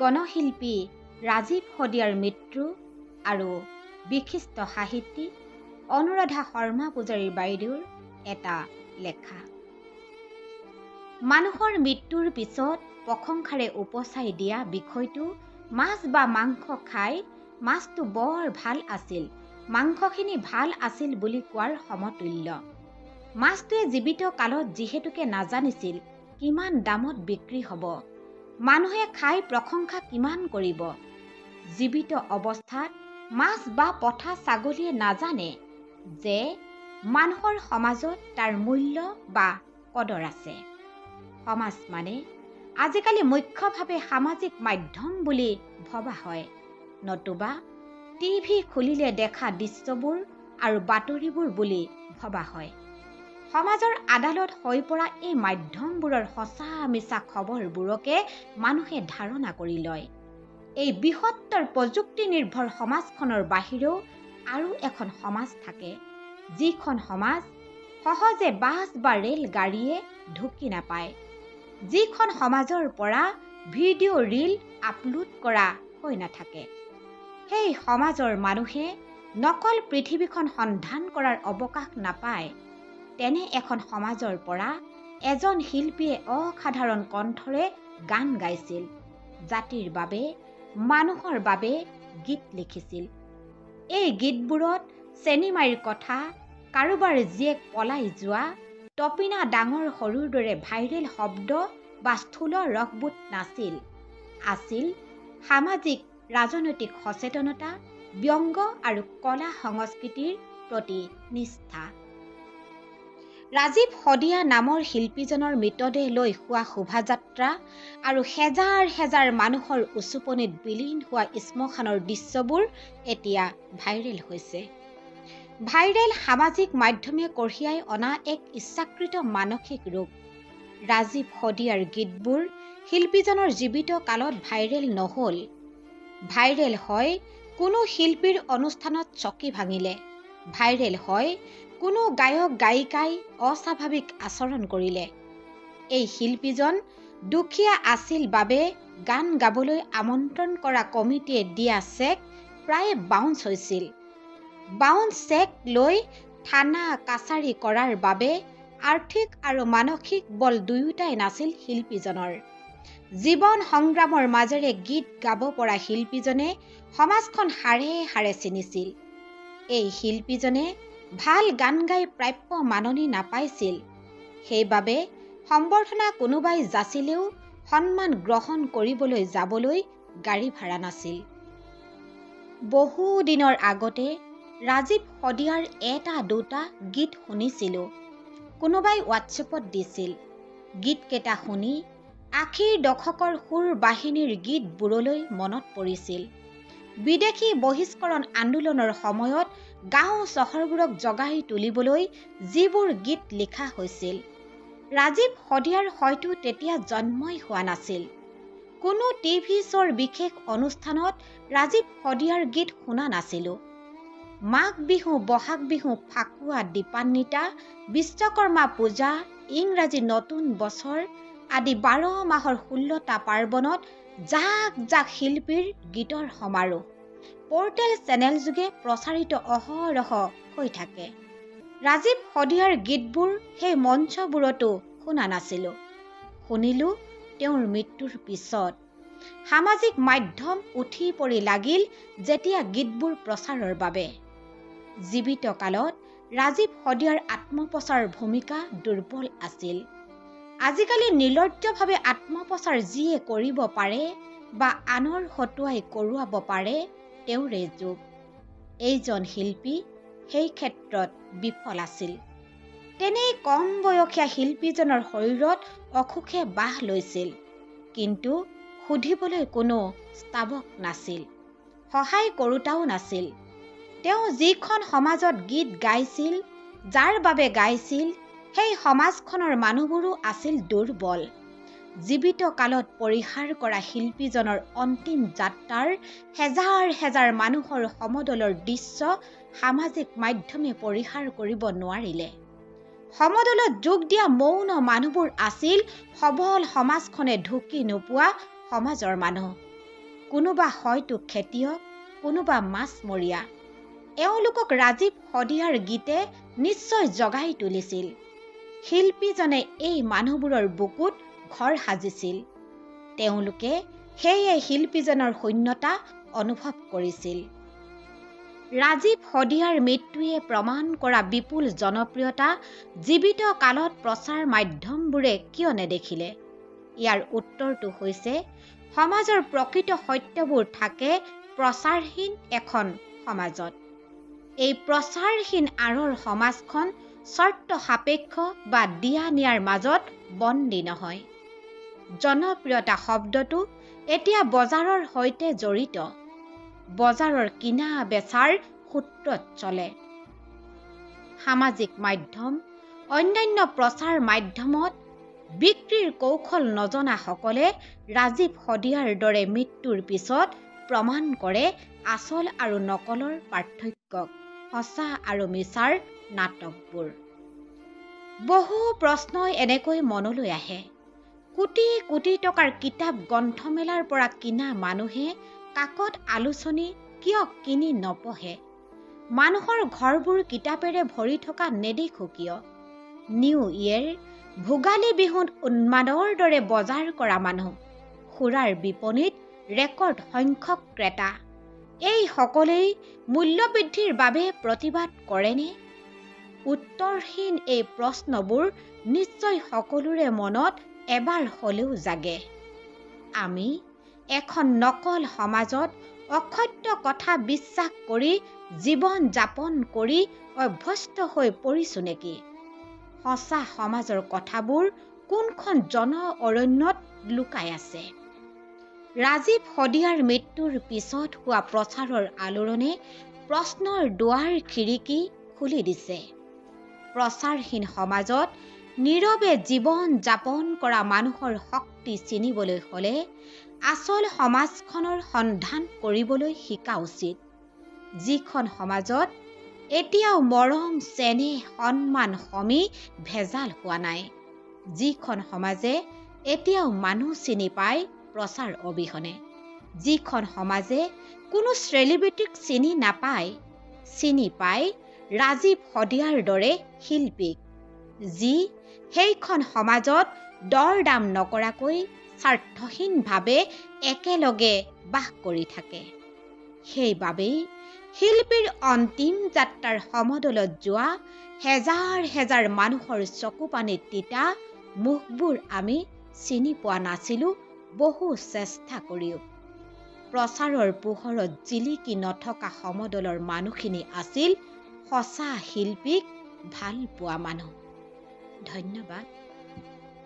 গণশিল্পী ৰাজীৱ শদিয়াৰ মৃত্যু আৰু বিশিষ্ট সাহিত্যিক অনুৰাধা শৰ্মা পূজাৰীৰ বাইদেউৰ এটা লেখা। মানুহৰ মৃত্যুৰ পিছত প্ৰশংসাৰে উপচাই দিয়া বিষয়টো মাছ বা মাংস খাই মাছটো বৰ ভাল আছিল, মাংসখিনি ভাল আছিল বুলি কোৱাৰ সমতুল্য। মাছটোৱে জীৱিত কালত যিহেতুকে নাজানিছিল কিমান দামত বিক্ৰী হ'ব, মানুহে খাই প্ৰশংসা কিমান কৰিব। জীৱিত অৱস্থাত মাছ বা পঠা ছাগলীয়ে নাজানে যে মানুহৰ সমাজত তাৰ মূল্য বা কদৰ আছে। সমাজ মানে আজিকালি মুখ্যভাৱে সামাজিক মাধ্যম বুলি ভবা হয়, নতুবা টিভি খুলিলে দেখা দৃশ্যবোৰ আৰু বাতৰিবোৰ বুলি ভবা হয়। সমাজৰ আদালত হৈ পৰা এই মাধ্যমবোৰৰ সঁচা মিছা খবৰবোৰকে মানুহে ধাৰণা কৰি লয়। এই বৃহত্তৰ প্ৰযুক্তি নিৰ্ভৰ সমাজখনৰ বাহিৰেও আৰু এখন সমাজ থাকে, যিখন সমাজ সহজে বাছ বা ৰেল গাড়ীয়ে ঢুকি নাপায়, যিখন সমাজৰ পৰা ভিডিঅ' ৰীল আপলোড কৰা হৈ নাথাকে। সেই সমাজৰ মানুহে নকল পৃথিৱীখন সন্ধান কৰাৰ অৱকাশ নাপায়। তেনে এখন সমাজৰ পৰা এজন শিল্পীয়ে অসাধাৰণ কণ্ঠৰে গান গাইছিল, জাতিৰ বাবে, মানুহৰ বাবে গীত লিখিছিল। এই গীতবোৰত চেনিমাইৰ কথা, কাৰোবাৰ জীয়েক পলাই যোৱা, তপিনা ডাঙৰ সৰুৰ দৰে ভাইৰেল শব্দ বা স্থূল ৰসবোধ নাছিল। আছিল সামাজিক ৰাজনৈতিক সচেতনতা, ব্যংগ আৰু কলা সংস্কৃতিৰ প্ৰতি নিষ্ঠা। ৰাজীৱ শদিয়া নামৰ শিল্পীজনৰ মৃতদেহ লৈ হোৱা শোভাযাত্ৰা আৰু হেজাৰ হেজাৰ মানুহৰ উচুপনিত বিলীন হোৱা শ্মশানৰ দৃশ্যবোৰ এতিয়া ভাইৰেল হৈছে। ভাইৰেল সামাজিক মাধ্যমে কঢ়িয়াই অনা এক ইচ্ছাকৃত মানসিক ৰোগ। ৰাজীৱ শদিয়াৰ গীতবোৰ শিল্পীজনৰ জীৱিত কালত ভাইৰেল নহ'ল। ভাইৰেল হয় কোনো শিল্পীৰ অনুষ্ঠানত চকী ভাঙিলে, ভাইৰেল হয় কোনো গায়ক গায়িকাই অস্বাভাৱিক আচৰণ কৰিলে। এই শিল্পীজন দুখীয়া আছিল বাবে গান গাবলৈ আমন্ত্ৰণ কৰা কমিটিয়ে দিয়া চেক প্ৰায় বাউন্স হৈছিল। বাউন্স চেক লৈ থানা কাছাৰী কৰাৰ বাবে আৰ্থিক আৰু মানসিক বল দুয়োটাই নাছিল শিল্পীজনৰ। জীৱন সংগ্ৰামৰ মাজেৰে গীত গাব পৰা শিল্পীজনে সমাজখন হাড়ে হাড়ে চিনিছিল। এই শিল্পীজনে ভাল গান গাই প্ৰাপ্য মাননি নাপাইছিল। সেইবাবে সম্বৰ্ধনা কোনোবাই যাচিলেও সন্মান গ্ৰহণ কৰিবলৈ যাবলৈ গাড়ী ভাড়া নাছিল। বহু দিনৰ আগতে ৰাজীৱ শদিয়াৰ এটা দুটা গীত শুনিছিলোঁ, কোনোবাই হোৱাটছএপত দিছিল। গীতকেইটা শুনি আশীৰ দশকৰ সুৰ বাহিনীৰ গীতবোৰলৈ মনত পৰিছিল। বিদেশী বহিষ্কৰণ আন্দোলনৰ সময়ত গাঁও চহৰবোৰক জগাই তুলিবলৈ যিবোৰ গীত লিখা হৈছিল। ৰাজীৱ শদিয়াৰ হয়তো তেতিয়া জন্মই হোৱা নাছিল। কোনো টিভি শ্ব'ৰ বিশেষ অনুষ্ঠানত ৰাজীৱ শদিয়াৰ গীত শুনা নাছিলোঁ। মাঘ বিহু, বহাগ বিহু, ফাকুৱা, দীপান্বিতা, বিশ্বকৰ্মা পূজা, ইংৰাজী নতুন বছৰ আদি 12 মাহৰ 16টা পাৰ্বণত জাক জাক শিল্পীৰ গীতৰ সমাৰোহ পৰ্টেল চেনেল যোগে প্ৰচাৰিত অহৰহ হৈ থাকে। ৰাজীৱ শদিয়াৰ গীতবোৰ সেই মঞ্চবোৰতো শুনা নাছিলোঁ। শুনিলোঁ তেওঁৰ মৃত্যুৰ পিছত। সামাজিক মাধ্যম উঠি পৰি লাগিল যেতিয়া গীতবোৰ প্ৰচাৰৰ বাবে। জীৱিত কালত ৰাজীৱ শদিয়াৰ আত্মপ্ৰচাৰ ভূমিকা দুৰ্বল আছিল। আজিকালি নিৰ্লজ্জভাৱে আত্মপ্ৰচাৰ যিয়ে কৰিব পাৰে বা আনৰ হতুৱাই কৰোৱাব পাৰে তেওঁৰে যুগ। এইজন শিল্পী সেই ক্ষেত্ৰত বিফল আছিল। তেনেই কম বয়সীয়া শিল্পীজনৰ শৰীৰত অসুখে বাহ লৈছিল, কিন্তু সুধিবলৈ কোনো স্তাৱক নাছিল, সহায় কৰোতাও নাছিল। তেওঁ যিখন সমাজত গীত গাইছিল, যাৰ বাবে গাইছিল, সেই সমাজখনৰ মানুহবোৰো আছিল দুৰ্বল। জীৱিত কালত পৰিহাৰ কৰা শিল্পীজনৰ অন্তিম যাত্ৰাৰ হেজাৰ হেজাৰ মানুহৰ সমদলৰ দৃশ্য সামাজিক মাধ্যমে পৰিহাৰ কৰিব নোৱাৰিলে। সমদলত যোগ দিয়া মৌন মানুহবোৰ আছিল সবল সমাজখনে ঢুকি নোপোৱা সমাজৰ মানুহ। কোনোবা হয়তো খেতিয়ক, কোনোবা মাছমৰীয়া। এওঁলোকক ৰাজীৱ শদিয়াৰ গীতে নিশ্চয় জগাই তুলিছিল। শিল্পীজনে এই মানুহবোৰৰ বুকুত ঘৰ সাজিছিল। তেওঁলোকে সেয়ে শিল্পীজনৰ শূন্যতা অনুভৱ কৰিছিল। ৰাজীৱ শদিয়াৰ মৃত্যুৱে প্ৰমাণ কৰা বিপুল জনপ্ৰিয়তা জীৱিত কালত প্ৰচাৰ মাধ্যমবোৰে কিয় নেদেখিলে? ইয়াৰ উত্তৰটো হৈছে সমাজৰ প্ৰকৃত সত্যবোৰ থাকে প্ৰচাৰহীন এখন সমাজত। এই প্ৰচাৰহীন আঁৰৰ সমাজখন চৰ্ত সাপেক্ষ বা দিয়া নিয়াৰ মাজত বন্দী নহয়। জনপ্ৰিয়তা শব্দটো এতিয়া বজাৰৰ সৈতে জড়িত। বজাৰৰ কিনা বেচাৰ সূত্ৰত চলে। সামাজিক মাধ্যম, অন্যান্য প্ৰচাৰ মাধ্যমত বিক্ৰীৰ কৌশল নজনাসকলে ৰাজীৱ শদিয়াৰ দৰে মৃত্যুৰ পিছত প্ৰমাণ কৰে আচল আৰু নকলৰ পাৰ্থক্যক, সঁচা আৰু মিছাৰ নাটকবোৰ। বহু প্ৰশ্নই এনেকৈ মনলৈ আহে। কোটি কোটি টকাৰ কিতাপ গ্ৰন্থমেলাৰ পৰা কিনা মানুহে কাকত আলোচনী কিয় কিনি নপঢ়ে? মানুহৰ ঘৰবোৰ কিতাপেৰে ভৰি থকা নেদেখো কিয়? নিউ ইয়েৰ, ভোগালী বিহুত উন্মাদৰ দৰে বজাৰ কৰা মানুহ, সুৰাৰ বিপণীত ৰেকৰ্ড সংখ্যক ক্ৰেতা, এই সকলেই মূল্যবৃদ্ধিৰ বাবে প্ৰতিবাদ কৰেনে? উত্তৰহীন এই প্ৰশ্নবোৰ নিশ্চয় সকলোৰে মনত এবাৰ হ'লেও জাগে। আমি এখন নকল সমাজত অসত্য কথা বিশ্বাস কৰি জীৱন যাপন কৰি অভ্যস্ত হৈ পৰিছো নেকি? সঁচা সমাজৰ কথাবোৰ কোনখন জন অৰণ্যত লুকাই আছে? ৰাজীৱ শদিয়াৰ মৃত্যুৰ পিছত হোৱা প্ৰচাৰৰ আলোড়নে প্ৰশ্নৰ দুৱাৰ খিৰিকী খুলি দিছে। প্ৰচাৰহীন সমাজত নীৰৱে জীৱন যাপন কৰা মানুহৰ শক্তি চিনিবলৈ হ'লে আচল সমাজখনৰ সন্ধান কৰিবলৈ শিকা উচিত। যিখন সমাজত এতিয়াও মৰম, চেনেহ, সন্মান, সমী ভেজাল হোৱা নাই। যিখন সমাজে এতিয়াও মানুহ চিনি পায় প্ৰচাৰ অবিহনে। যিখন সমাজে কোনো চেলিব্ৰিটিক চিনি নাপায়, চিনি পায় ৰাজীৱ শদিয়াৰ দৰে শিল্পীক, যি সেইখন সমাজত দৰ দাম নকৰাকৈ স্বাৰ্থহীনভাৱে একেলগে বাস কৰি থাকে। সেইবাবেই শিল্পীৰ অন্তিম যাত্ৰাৰ সমদলত যোৱা হেজাৰ হেজাৰ মানুহৰ চকুপানীত তিতা মুখবোৰ আমি চিনি পোৱা নাছিলো বহু চেষ্টা কৰিও। প্ৰচাৰৰ পোহৰত জিলিকি নথকা সমদলৰ মানুহখিনি আছিল সঁচা শিল্পীক ভাল পোৱা মানুহ। ধন্যবাদ।